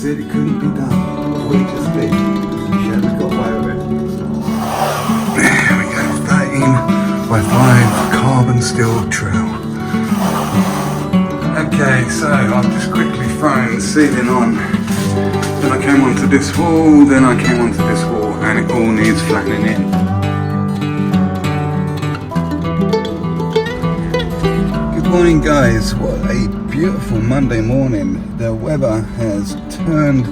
said it couldn't be done, but we just did. Yeah, we got away with it. There we go, 13 by 5 carbon steel trail. Okay, so I've just quickly thrown the ceiling on. Then I came onto this wall, then I came onto this wall, and it all needs flattening in. Good morning guys, what a beautiful Monday morning. The weather has turned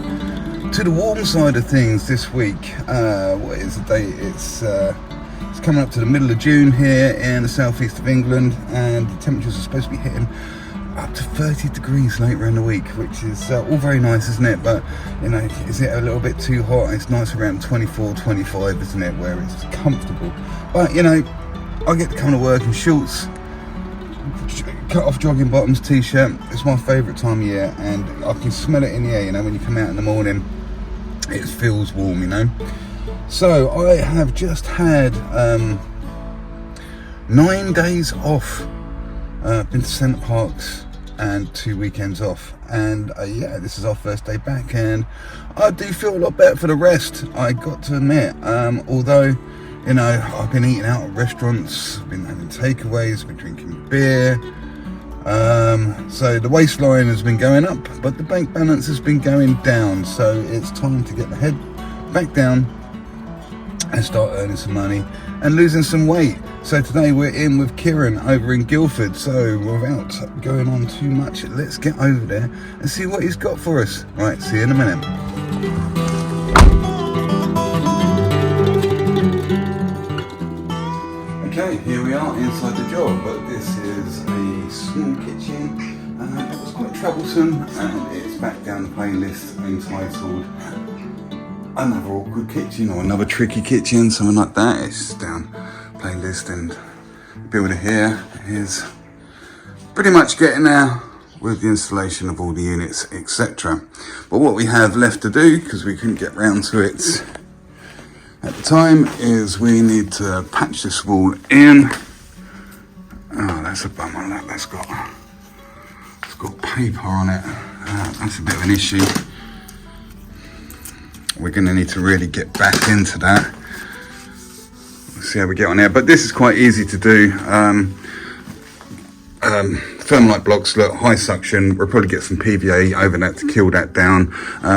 to the warm side of things this week. What is the date? It's coming up to the middle of June here in the southeast of England, and the temperatures are supposed to be hitting up to 30 degrees later in the week, which is all very nice, isn't it? But you know, is it a little bit too hot? It's nice around 24, 25, isn't it, where it's comfortable. But you know, I get to come to work in shorts, cut off jogging bottoms, t-shirt. It's my favourite time of year, and I can smell it in the air, you know, when you come out in the morning. It feels warm, you know. So I have just had 9 days off. Been to Centre Parks and 2 weekends off, and yeah, this is our first day back, and I do feel a lot better for the rest, I got to admit. Although, you know, I've been eating out at restaurants, been having takeaways, been drinking beer, so the waistline has been going up, but the bank balance has been going down. So it's time to get the head back down and start earning some money and losing some weight. So today we're in with Kieran over in Guildford. So without going on too much, let's get over there and see what he's got for us. Right, see you in a minute. Okay, here we are inside the job, but this is a small kitchen. It was quite troublesome, and it's back down the playlist entitled Another Awkward Kitchen or Another Tricky Kitchen, something like that. It's just down playlist, and the builder here is pretty much getting there with the installation of all the units, etc. But what we have left to do, because we couldn't get round to it at the time, is we need to patch this wall in. Oh, that's a bummer. That's got paper on it. That's a bit of an issue. We're going to need to really get back into that. Let's see how we get on there. But this is quite easy to do. Thermalite blocks, look, high suction. We'll probably get some PVA over that to kill that down.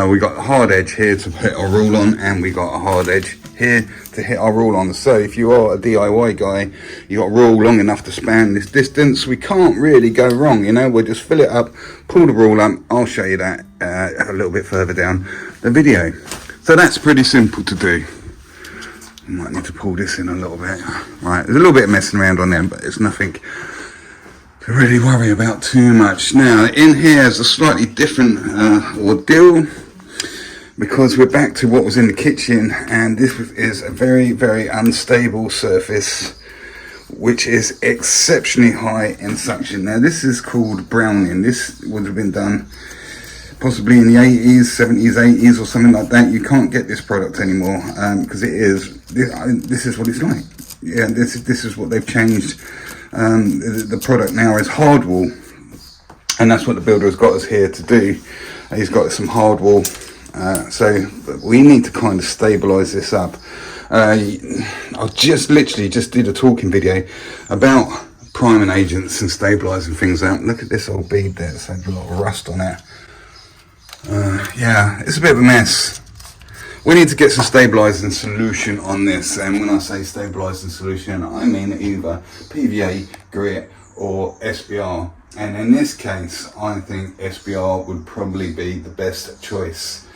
We got a hard edge here to hit our rule on, and we got a hard edge here to hit our rule on. So if you are a DIY guy, you got a rule long enough to span this distance, we can't really go wrong, you know. We'll just fill it up, pull the rule up. I'll show you that a little bit further down the video. So that's pretty simple to do. I might need to pull this in a little bit. Right, there's a little bit of messing around on there, but it's nothing to really worry about too much. Now, in here is a slightly different ordeal, because we're back to what was in the kitchen, and this is a very, very unstable surface, which is exceptionally high in suction. Now, this is called browning. This would have been done possibly in the 80s, 70s, 80s, or something like that. You can't get this product anymore, because this is what it's like. Yeah, this is what they've changed. The product now is hard wool, and that's what the builder has got us here to do. He's got some hard wool, so we need to kind of stabilize this up. I literally just did a talking video about priming agents and stabilizing things out. Look at this old bead there, it's had a lot of rust on it. Yeah, it's a bit of a mess. We need to get some stabilizing solution on this, and when I say stabilizing solution, I mean either PVA, grit, or SBR. And in this case, I think SBR would probably be the best choice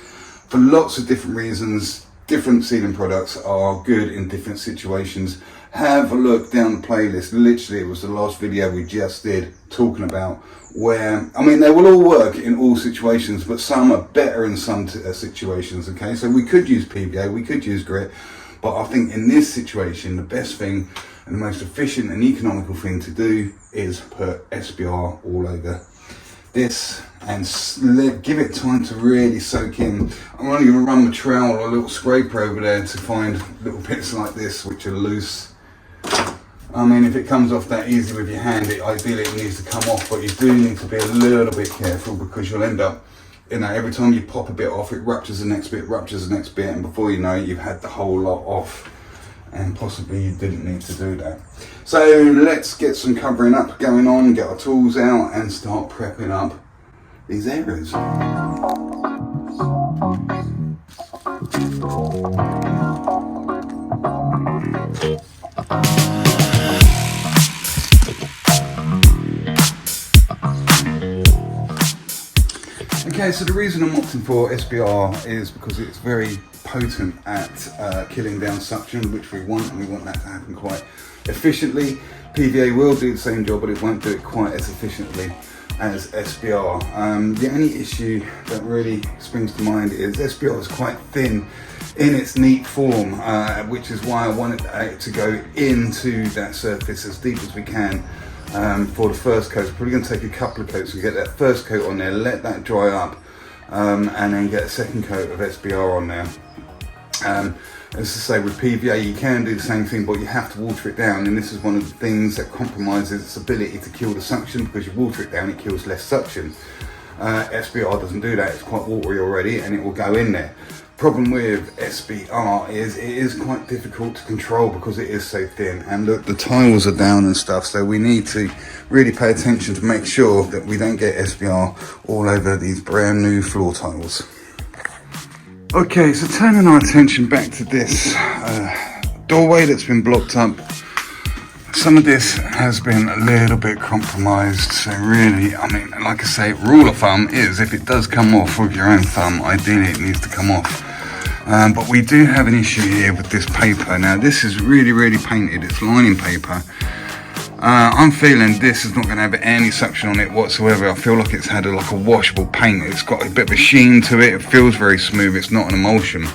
for lots of different reasons. Different ceiling products are good in different situations. Have a look down the playlist. Literally, it was the last video we just did talking about where, I mean, they will all work in all situations, but some are better in some situations, okay? So we could use PVA, we could use grit, but I think in this situation, the best thing and the most efficient and economical thing to do is put SBR all over this and give it time to really soak in. I'm only going to run my trowel or a little scraper over there to find little bits like this which are loose. I mean, if it comes off that easy with your hand, ideally it needs to come off, but you do need to be a little bit careful, because you'll end up you know, every time you pop a bit off, it ruptures the next bit, ruptures the next bit, and before you know it, you've had the whole lot off, and possibly you didn't need to do that. So let's get some covering up going on, get our tools out, and start prepping up these areas. Okay, so the reason I'm opting for SBR is because it's very potent at killing down suction, which we want, and we want that to happen quite efficiently. PVA will do the same job, but it won't do it quite as efficiently as SBR. The only issue that really springs to mind is SBR is quite thin in its neat form, which is why I want it to go into that surface as deep as we can. For the first coat, probably going to take a couple of coats to get that first coat on there, let that dry up, and then get a second coat of SBR on there. As I say, with PVA you can do the same thing, but you have to water it down, and this is one of the things that compromises its ability to kill the suction, because you water it down, it kills less suction. SBR doesn't do that, it's quite watery already, and it will go in there. Problem with SBR is it is quite difficult to control because it is so thin, and look, the tiles are down and stuff, so we need to really pay attention to make sure that we don't get SBR all over these brand new floor tiles. Okay, so turning our attention back to this doorway that's been blocked up. Some of this has been a little bit compromised, so really, I mean, like I say, rule of thumb is if it does come off with your own thumb, ideally it needs to come off. But we do have an issue here with this paper. Now this is really painted, it's lining paper. I'm feeling this is not going to have any suction on it whatsoever. I feel like it's had like a washable paint. It's got a bit of a sheen to it, it feels very smooth, it's not an emulsion.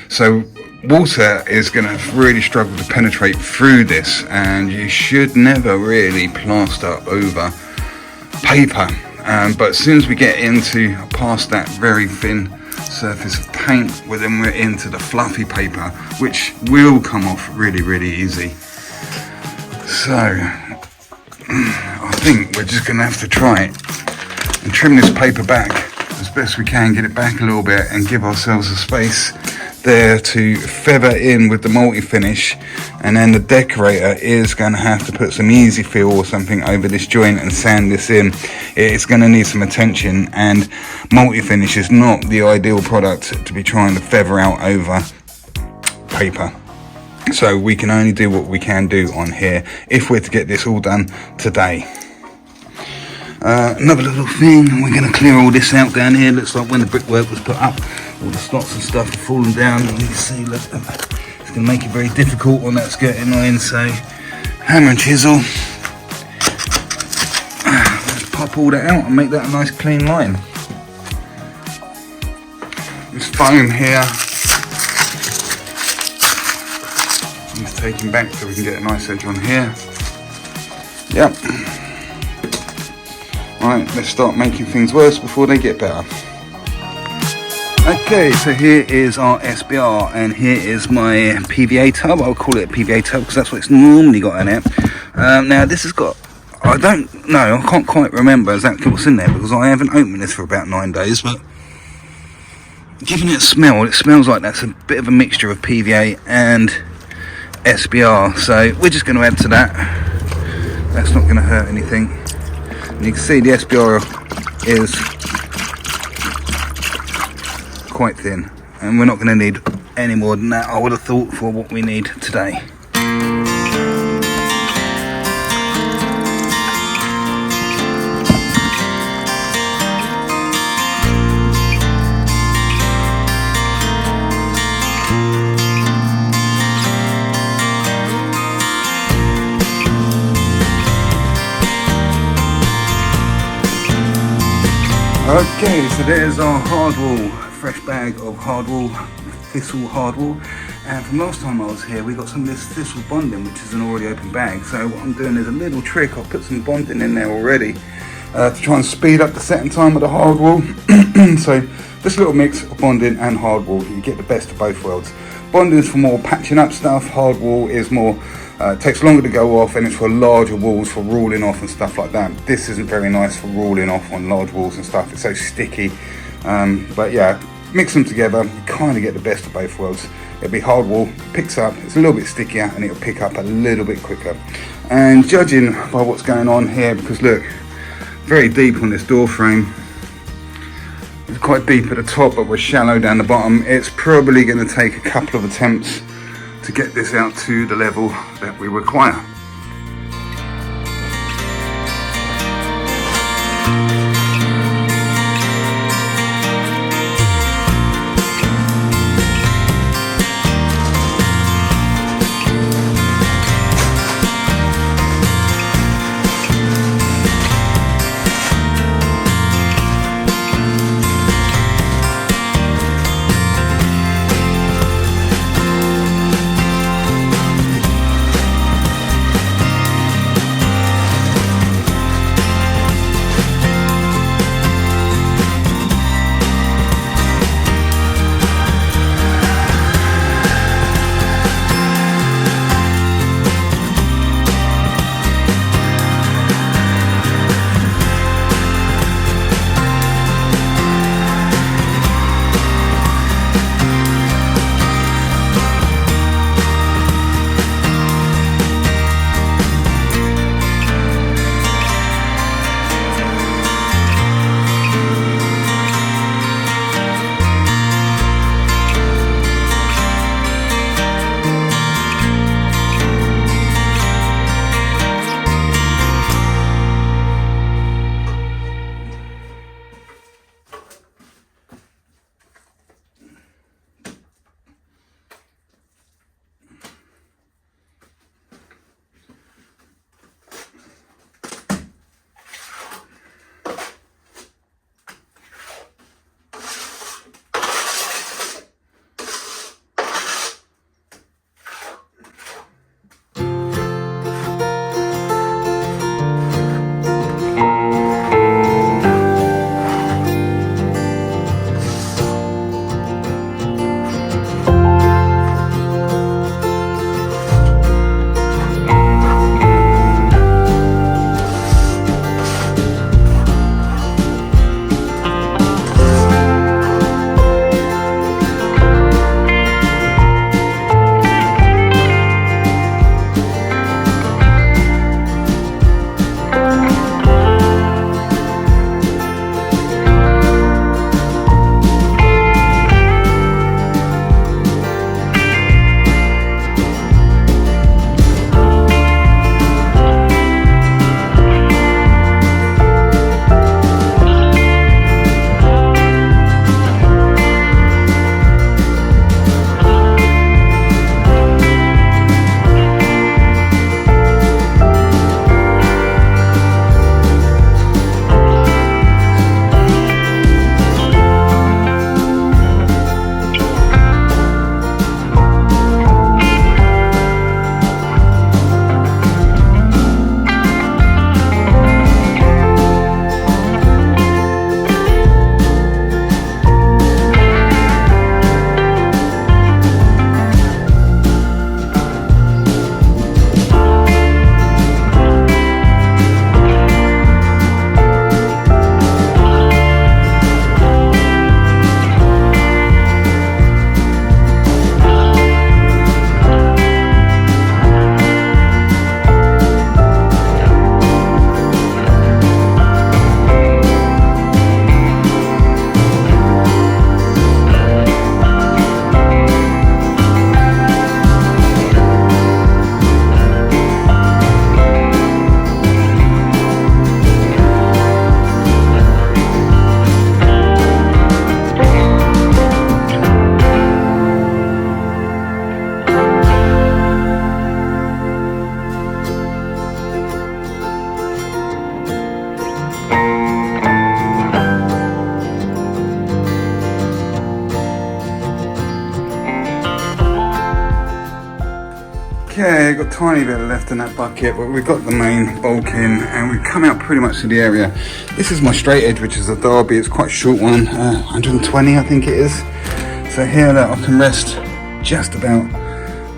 So water is going to really struggle to penetrate through this, and you should never really plaster over paper. But as soon as we get into past that very thin surface of paint, well, then we're into the fluffy paper, which will come off really easy. So I think we're just going to have to try it and trim this paper back as best we can, get it back a little bit, and give ourselves a space there to feather in with the multi-finish, and then the decorator is going to have to put some easy fill or something over this joint and sand this in. It's going to need some attention, and multi-finish is not the ideal product to be trying to feather out over paper. So we can only do what we can do on here if we're to get this all done today. Another little thing, we're going to clear all this out down here. Looks like when the brickwork was put up, all the slots and stuff have fallen down, and you can see, look, it's going to make it very difficult on that skirting line. So hammer and chisel, let's pop all that out and make that a nice clean line. This foam here is taken back so we can get a nice edge on here. Yep. Right, let's start making things worse before they get better. Okay, so here is our SBR, and here is my PVA tub. I'll call it a PVA tub because that's what it's normally got in it. Now this has got, I can't quite remember exactly what's in there because I haven't opened this for about 9 days, but giving it a smell, it smells like that's a bit of a mixture of PVA and SBR, so we're just going to add to that. That's not going to hurt anything. And you can see the SBR is quite thin, and we're not going to need any more than that, I would have thought, for what we need today. Okay, so there's our hardwool, fresh bag of hardwool, thistle hardwool, and from last time I was here we got some of this thistle bonding, which is an already open bag. So what I'm doing is a little trick, I've put some bonding in there already to try and speed up the setting time of the hardwool. So this little mix of bonding and hardwool, you get the best of both worlds. Bonding is for more patching up stuff, hardwool is more takes longer to go off, and it's for larger walls, for ruling off and stuff like that. This isn't very nice for ruling off on large walls and stuff, it's so sticky. But yeah, mix them together, you kind of get the best of both worlds. It'll be hardwall, picks up, it's a little bit stickier, and it'll pick up a little bit quicker. And judging by what's going on here, because look, very deep on this door frame. It's quite deep at the top, but we're shallow down the bottom. It's probably going to take a couple of attempts to get this out to the level that we require. Okay, got a tiny bit left in that bucket, but we've got the main bulk in and we've come out pretty much to the area. This is my straight edge, which is a derby. It's quite a short one, 120 I think it is. So here I can rest just about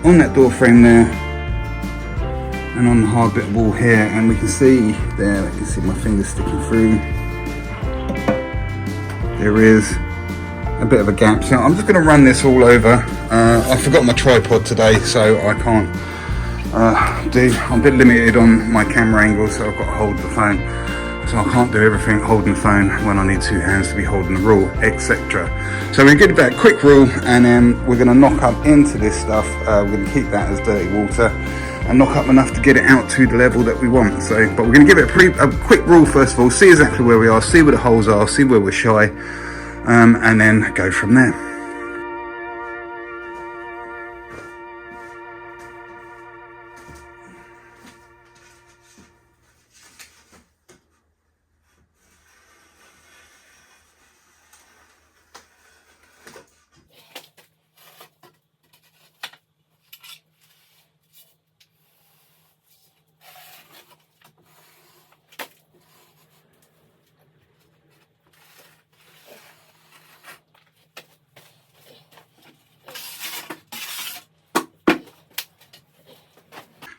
on that door frame there and on the hard bit of wall here, and we can see there, I can see my fingers sticking through. there is a bit of a gap. So I'm just going to run this all over. I forgot my tripod today, so I can't I'm a bit limited on my camera angle, so I've got to hold the phone. So I can't do everything holding the phone when I need two hands to be holding the rule, etc. So we're going to give that quick rule, and then we're going to knock up into this stuff. We're going to keep that as dirty water and knock up enough to get it out to the level that we want. So, but we're going to give it a quick rule first of all, see exactly where we are, see where the holes are, see where we're shy, and then go from there.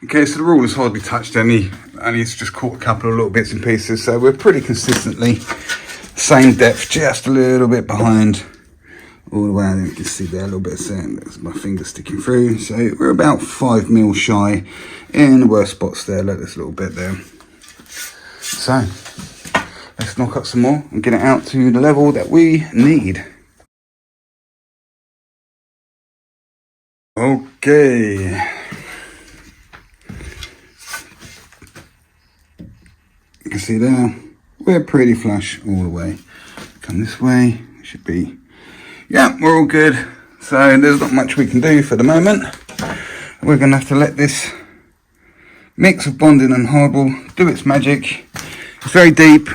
Okay, so the rule has hardly touched any, and it's just caught a couple of little bits and pieces, so we're pretty consistently same depth, just a little bit behind all the way. I think you can see there a little bit of sand, there's my finger sticking through, so we're about 5 mil shy in the worst spots there. Look, there's a little bit there. So let's knock up some more and get it out to the level that we need. Okay. You can see there, we're pretty flush all the way. Come this way, it should be, yeah, we're all good. So there's not much we can do for the moment. We're gonna have to let this mix of bonding and hardwood do its magic. It's very deep,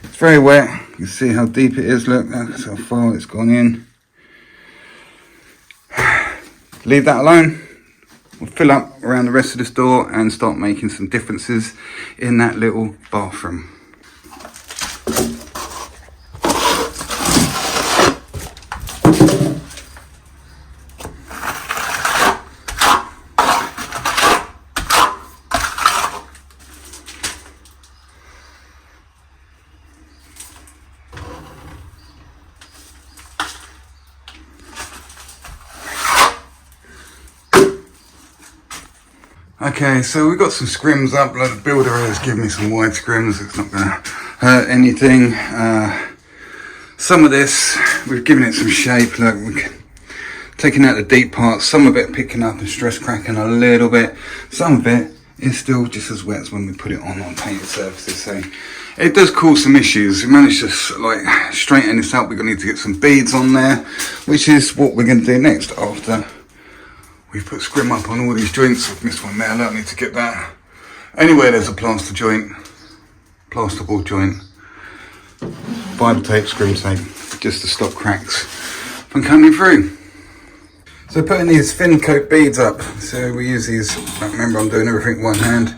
it's very wet. You can see how deep it is, look, that's how far it's gone in. Leave that alone. We'll fill up around the rest of this door and start making some differences in that little bathroom. Okay, so we've got some scrims up. Like the builder has given me some wide scrims. It's not going to hurt anything. Some of this, we've given it some shape. Look, we're taking out the deep parts. Some of it picking up and stress cracking a little bit. Some of it is still just as wet as when we put it on painted surfaces. So it does cause some issues. We managed to like straighten this up. We're going to need to get some beads on there, which is what we're going to do next after we've put scrim up on all these joints. I've missed one there, I need to get that. Anywhere there's a plaster joint, plasterboard joint, Bible tape, scrim tape, just to stop cracks from coming through. So putting these thin coat beads up, so we use these, remember I'm doing everything one hand,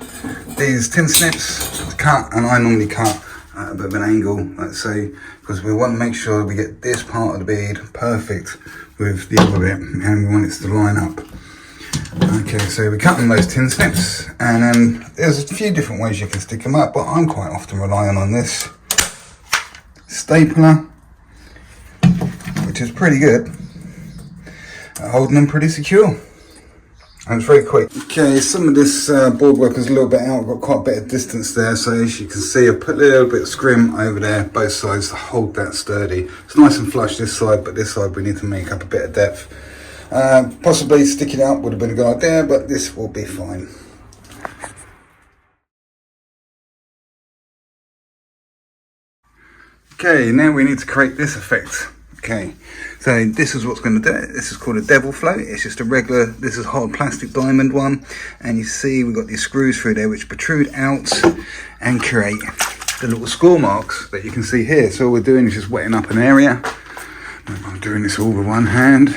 these tin snips to cut, and I normally cut at a bit of an angle, like so, because we want to make sure we get this part of the bead perfect with the other bit, and we want it to line up. Okay, so we're cutting those tin snips, and then there's a few different ways you can stick them up, but I'm quite often relying on this stapler, which is pretty good at holding them pretty secure, and it's very quick. Okay, some of this board work is a little bit out. I've got quite a bit of distance there, so as you can see I've put a little bit of scrim over there, both sides, to hold that sturdy. It's nice and flush this side, but this side we need to make up a bit of depth. Possibly sticking out would have been a good idea, but this will be fine. Okay, now we need to create this effect. Okay, so this is what's going to do it. This is called a devil float. It's just a regular, this is hard plastic diamond one, and you see we've got these screws through there which protrude out and create the little score marks that you can see here. So all we're doing is just wetting up an area. I'm doing this all with one hand.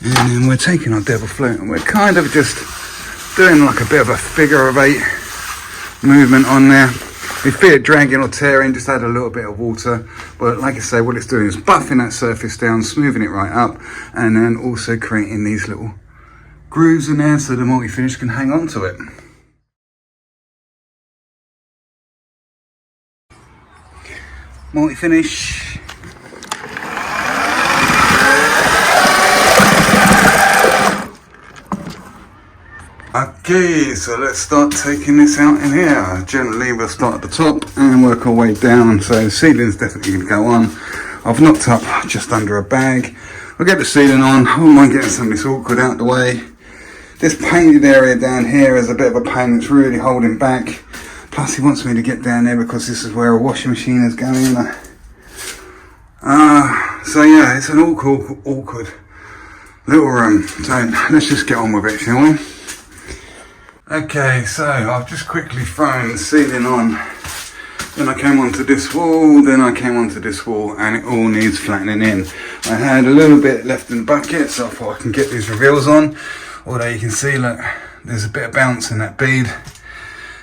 And then we're taking our devil float and we're kind of just doing like a bit of a figure of 8 movement on there. If you feel it dragging or tearing, just add a little bit of water. But like I say, what it's doing is buffing that surface down, smoothing it right up, and then also creating these little grooves in there so the multi-finish can hang on to it. multi-finish. Okay, so let's start taking this out in here. Generally we'll start at the top and work our way down. So the ceiling's definitely going to go on. I've knocked up just under a bag. I'll get the ceiling on. I wouldn't mind getting some of this awkward out the way. This painted area down here is a bit of a pain. It's really holding back. Plus he wants me to get down there because this is where a washing machine is going. So yeah, it's an awkward little room. So let's just get on with it, shall we? Okay, so I've just quickly thrown the ceiling on. Then I came onto this wall, then I came onto this wall, and it all needs flattening in. I had a little bit left in the bucket, so I thought I can get these reveals on. Although you can see, look, there's a bit of bounce in that bead.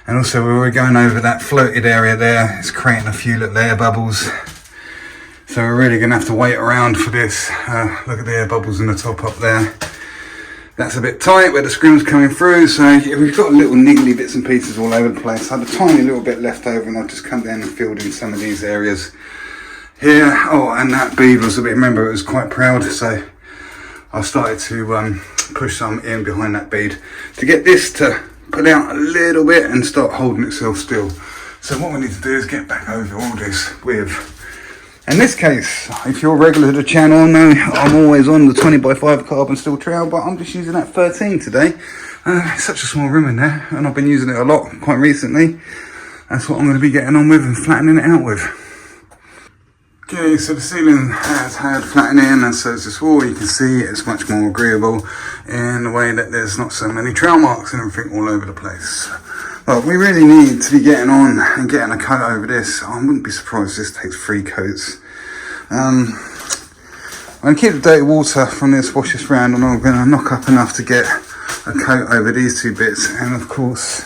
And also we were going over that floated area there, it's creating a few little air bubbles. So we're really gonna have to wait around for this. Look at the air bubbles in the top up there. That's a bit tight where the scrim's coming through, so we've got little niggly bits and pieces all over the place. I had a tiny little bit left over and I've just come down and filled in some of these areas here. Oh, and that bead was a bit, remember it was quite proud, so I started to push some in behind that bead to get this to pull out a little bit and start holding itself still. So what we need to do is get back over all this with, in this case, if you're regular to the channel, know I'm always on the 20x5 carbon steel trowel, but I'm just using that 13 today. It's such a small room in there, and I've been using it a lot quite recently. That's what I'm going to be getting on with and flattening it out with. Okay, so the ceiling has had flattening, and so is this wall. You can see it's much more agreeable in the way that there's not so many trowel marks and everything all over the place. But we really need to be getting on and getting a coat over this. I wouldn't be surprised if this takes 3 coats. I'm going to keep the dirty water from this, wash this round, and I'm going to knock up enough to get a coat over these 2 bits. And of course,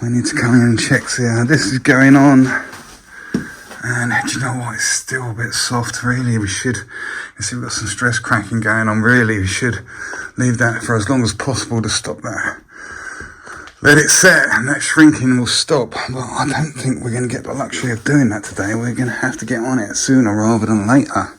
we need to come in and check. So yeah, this is going on. And do you know what, it's still a bit soft. Really, we should, you see we've got some stress cracking going on. Really, we should leave that for as long as possible to stop that. Let it set and that shrinking will stop. But I don't think we're going to get the luxury of doing that today. We're going to have to get on it sooner rather than later.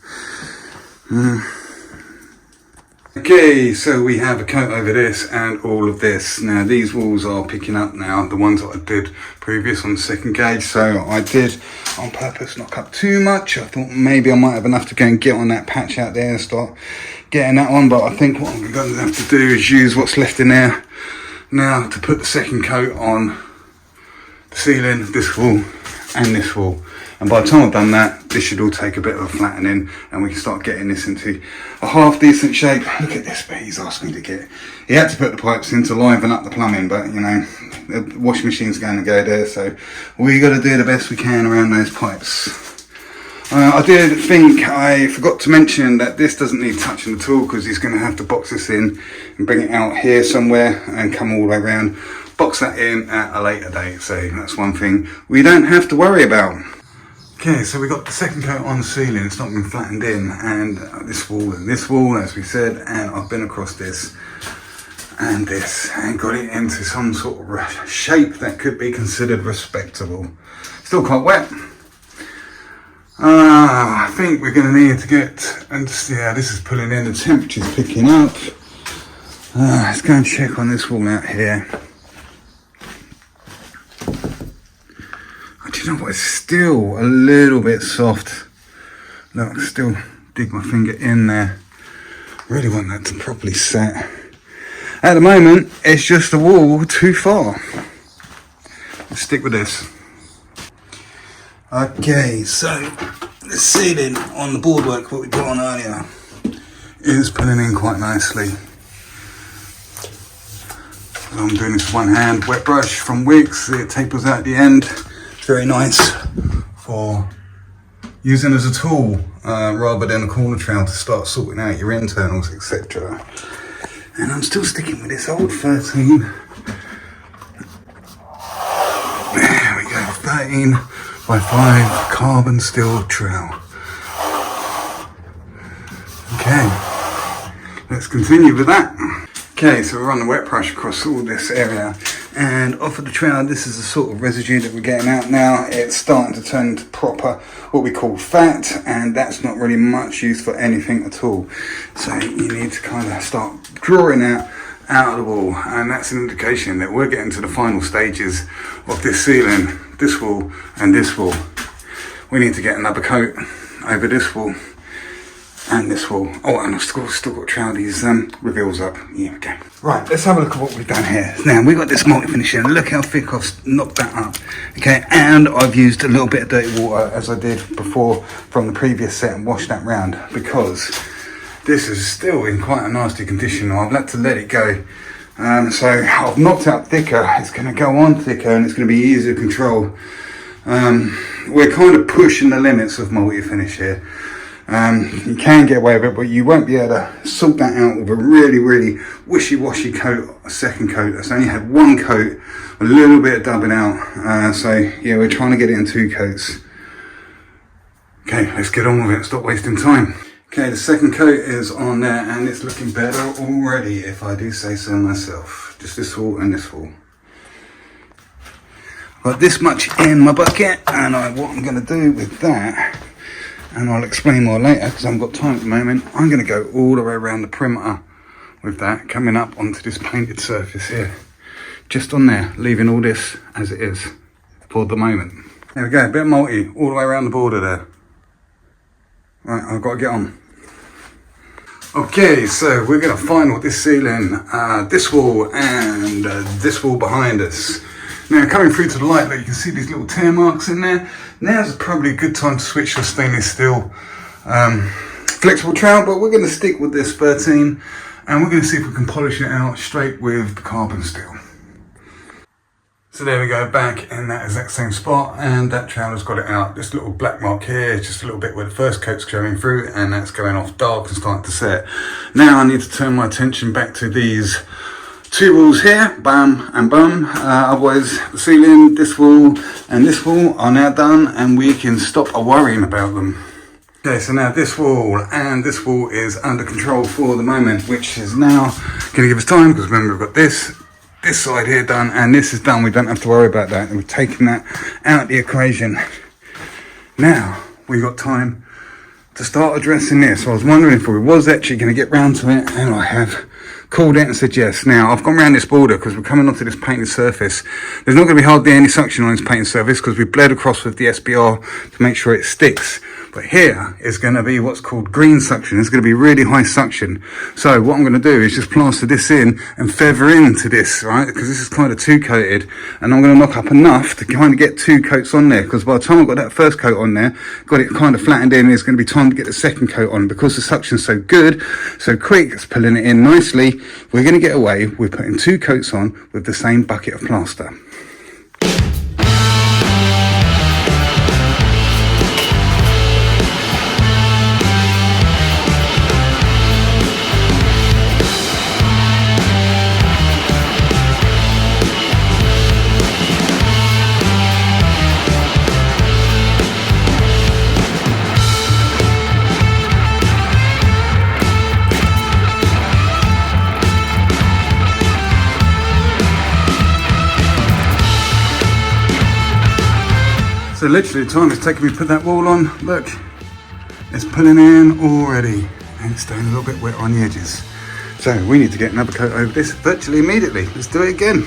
Okay, so we have a coat over this and all of this. Now these walls are picking up now, the ones that I did previous on the second gauge. So I did on purpose knock up too much. I thought maybe I might have enough to go and get on that patch out there and start getting that on. But I think what I'm going to have to do is use what's left in there now to put the second coat on the ceiling, this wall and this wall. And by the time I've done that, this should all take a bit of a flattening and we can start getting this into a half decent shape. Look at this bit he's asked me to get. He had to put the pipes in to liven up the plumbing, but you know, the washing machine's going to go there, so we got to do the best we can around those pipes. I did think I forgot to mention that this doesn't need touching at all because he's going to have to box this in and bring it out here somewhere and come all the way around, box that in at a later date. So that's one thing we don't have to worry about. Okay, so we got the second coat on the ceiling. It's not been flattened in, and this wall, as we said, and I've been across this and this and got it into some sort of shape that could be considered respectable. Still quite wet. I think we're going to need to get, and yeah, this is pulling in, the temperature's picking up. Let's go and check on this wall out here. Do you know what, it's still a little bit soft. Look, still dig my finger in there. Really want that to properly set. At the moment, it's just a wall too far. Let's stick with this. Okay, so the ceiling on the boardwork, what we put on earlier, is pulling in quite nicely. So I'm doing this one hand wet brush from Wix. It tapers out at the end. It's very nice for using as a tool rather than a corner trowel to start sorting out your internals, etc. And I'm still sticking with this old 13. There we go, 13x5 carbon steel trowel. Okay, let's continue with that. Okay, so we run the wet brush across all this area. And off of the trowel, this is the sort of residue that we're getting out now. It's starting to turn into proper, what we call fat, and that's not really much use for anything at all. So you need to kind of start drawing out of the wall, and that's an indication that we're getting to the final stages of this ceiling, this wall and this wall. We need to get another coat over this wall and this wall. Oh, and I've still got to trowel these reveals up. Yeah, okay. Right, let's have a look at what we've done here. Now, we've got this multi-finish here. Look how thick I've knocked that up. Okay, and I've used a little bit of dirty water, as I did before from the previous set, and washed that round, because this is still in quite a nasty condition. I've had to let it go. So I've knocked out thicker. It's going to go on thicker, and it's going to be easier to control. We're kind of pushing the limits of multi-finish here. You can get away with it, but you won't be able to sort that out with a really wishy-washy coat, a second coat. It's only had one coat, a little bit of dubbing out. So yeah, we're trying to get it in 2 coats. Okay, let's get on with it. Stop wasting time. Okay, the second coat is on there, and it's looking better already, if I do say so myself. Just this wall and this wall. Got this much in my bucket, and what I'm going to do with that, and I'll explain more later because I haven't got time at the moment, I'm going to go all the way around the perimeter with that, coming up onto this painted surface here. Just on there, leaving all this as it is for the moment. There we go, a bit of multi all the way around the border there. Right, I've got to get on. Okay, so we're going to final this ceiling, this wall and this wall behind us. Now, coming through to the light, you can see these little tear marks in there. Now's probably a good time to switch to stainless steel flexible trowel, but we're going to stick with this 13, and we're going to see if we can polish it out straight with the carbon steel. So there we go, back in that exact same spot, and that trowel has got it out. This little black mark here is just a little bit where the first coat's going through, and that's going off dark and starting to set. Now I need to turn my attention back to these 2 walls here, bam and bum. Otherwise, the ceiling, this wall and this wall are now done, and we can stop worrying about them. Okay, so now this wall and this wall is under control for the moment, which is now going to give us time, because remember, we've got this side here done, and this is done. We don't have to worry about that, and we've taken that out of the equation. Now we've got time to start addressing this. So I was wondering if we was actually going to get round to it, and I have called it and said yes. Now I've gone around this border because we're coming onto this painted surface. There's not going to be hardly any suction on this painted surface because we bled across with the SBR to make sure it sticks. But here is going to be what's called green suction. It's going to be really high suction. So what I'm going to do is just plaster this in and feather into this, right? Because this is kind of 2-coated, and I'm going to knock up enough to kind of get 2 coats on there. Because by the time I've got that first coat on there, got it kind of flattened in, it's going to be time to get the second coat on. Because the suction's so good, so quick, it's pulling it in nicely, we're going to get away with putting 2 coats on with the same bucket of plaster. So literally the time it's taken me to put that wall on, look, it's pulling in already, and it's staying a little bit wet on the edges. So we need to get another coat over this virtually immediately. Let's do it again.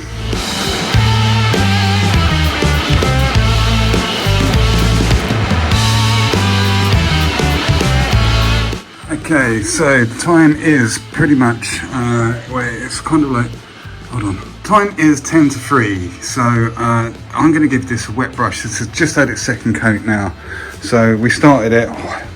Okay, so the time is pretty much, it's kind of like, hold on. Time is 10 to 3, so I'm going to give this a wet brush. This has just had its second coat now. So we started at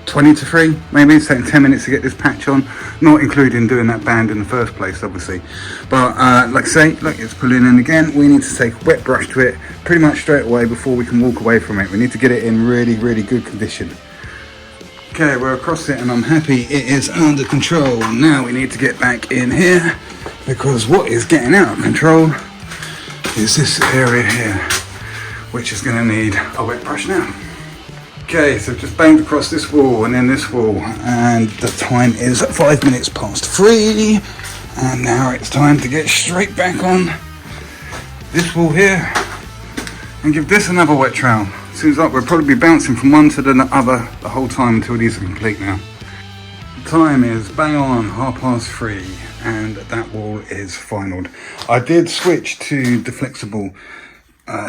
20 to 3, maybe. It's taking 10 minutes to get this patch on, not including doing that band in the first place, obviously. But like I say, look, it's pulling in again. We need to take a wet brush to it pretty much straight away before we can walk away from it. We need to get it in really, really good condition. Okay, we're across it, and I'm happy it is under control. Now we need to get back in here, because what is getting out of control is this area here, which is going to need a wet brush now. Okay, so just banged across this wall and then this wall, and the time is 5 minutes past 3, and now it's time to get straight back on this wall here and give this another wet trowel. Seems like we'll probably be bouncing from one to the other the whole time until these are complete now. The time is bang on 3:30 and that wall is finalled. I did switch to the flexible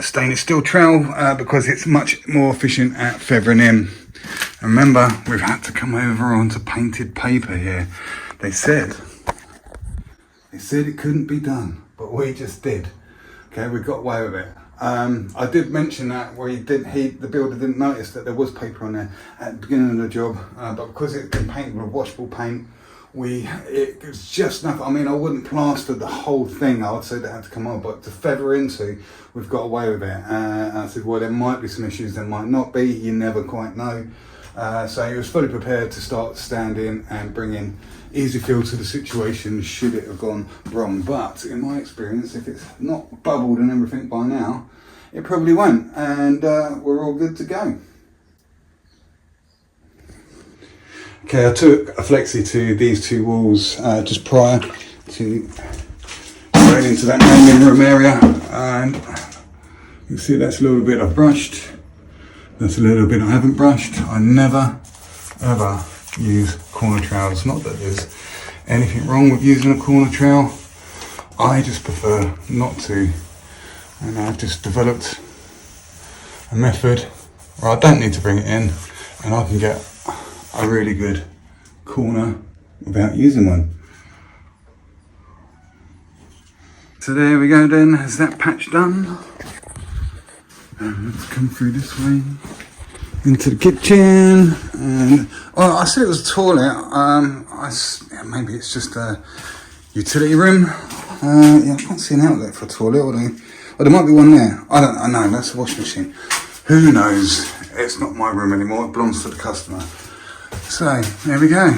stainless steel trowel because it's much more efficient at feathering in. And remember, we've had to come over onto painted paper here. They said it couldn't be done, but we just did. Okay, we got away with it. I did mention that where the builder didn't notice that there was paper on there at the beginning of the job, but because it's been painted with washable paint, it was just nothing. I mean, I wouldn't plaster the whole thing. I would say that had to come on, but to feather into, we've got away with it. And I said, well, there might be some issues, there might not be. You never quite know. So he was fully prepared to start standing and bringing easy feel to the situation should it have gone wrong. But in my experience, if it's not bubbled and everything by now, it probably won't. And we're all good to go. Okay, I took a flexi to these two walls just prior to going into that naming room area, and you can see that's a little bit I've brushed, that's a little bit I haven't brushed. I never ever use corner trowels, not that there's anything wrong with using a corner trowel, I just prefer not to, and I've just developed a method where I don't need to bring it in and I can get a really good corner without using one. So there we go then, is that patch done? And let's come through this way into the kitchen. And I said it was a toilet. Maybe it's just a utility room. Yeah, I can't see an outlet for a toilet, or there might be one there. I don't know, that's a washing machine. Who knows? It's not my room anymore, it belongs to the customer. So, there we go.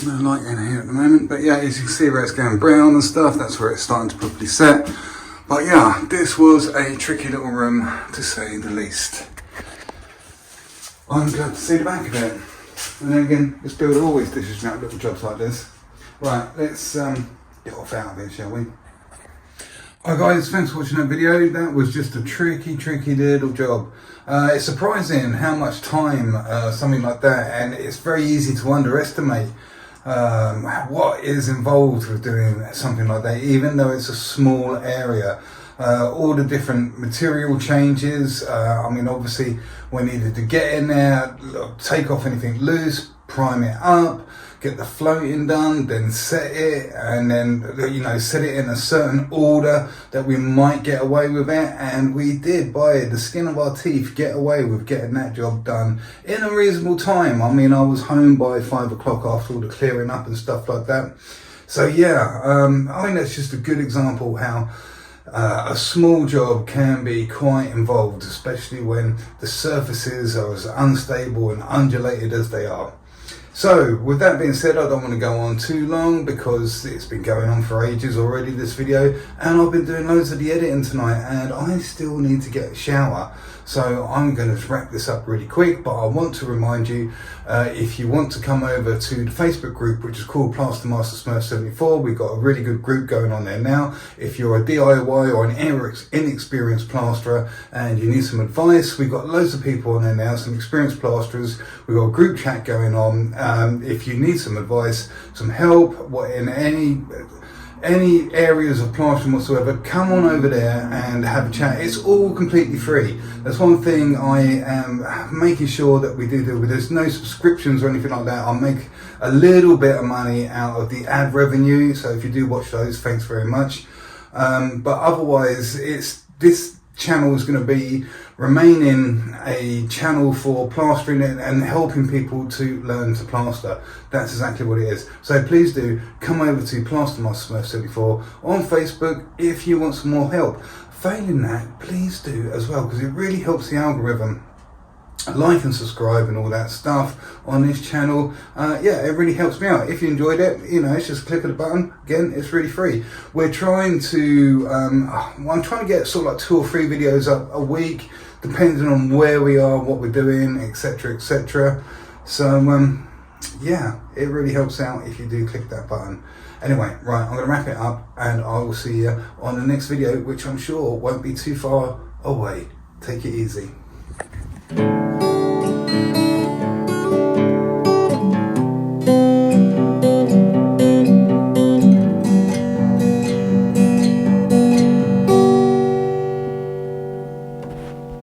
No light in here at the moment, but yeah, as you can see where it's going brown and stuff, that's where it's starting to properly set. But yeah, this was a tricky little room, to say the least. I'm glad to see the back of it. And then again, this builder always dishes me out little jobs like this. Right, let's get off out of it, shall we? Hi guys, thanks for watching that video. That was just a tricky little job. It's surprising how much time something like that, and it's very easy to underestimate what is involved with doing something like that, even though it's a small area. All the different material changes, I mean obviously we needed to get in there, take off anything loose, prime it up, get the floating done, then set it, and then set it in a certain order that we might get away with it, and we did by the skin of our teeth get away with getting that job done in a reasonable time. I mean, I was home by 5 o'clock after all the clearing up and stuff like that. So yeah, I think that's just a good example how a small job can be quite involved, especially when the surfaces are as unstable and undulated as they are. So with that being said, I don't want to go on too long because it's been going on for ages already, this video, and I've been doing loads of the editing tonight and I still need to get a shower. So I'm going to wrap this up really quick, but I want to remind you, if you want to come over to the Facebook group, which is called Plaster Master Smurf 74, we've got a really good group going on there now. If you're a DIY or an inexperienced plasterer and you need some advice, we've got loads of people on there now, some experienced plasterers. We've got a group chat going on. If you need some advice, some help, what in any areas of plastering whatsoever, come on over there and have a chat. It's all completely free. That's one thing I am making sure that we do with. There's no subscriptions or anything like that. I'll make a little bit of money out of the ad revenue, so if you do watch those, thanks very much. But otherwise, this channel is going to be remaining a channel for plastering and helping people to learn to plaster. That's exactly what it is. So please do come over to Plaster Master Smurf 74 on Facebook if you want some more help. Failing that, please do as well, because it really helps the algorithm. Like and subscribe and all that stuff on this channel. Yeah, it really helps me out. If you enjoyed it, it's just click the button. Again, it's really free. We're trying to I'm trying to get sort of like 2 or 3 videos up a week, depending on where we are, what we're doing, etc, etc. So yeah, it really helps out if you do click that button. Anyway, right, I'm going to wrap it up and I will see you on the next video, which I'm sure won't be too far away. Take it easy.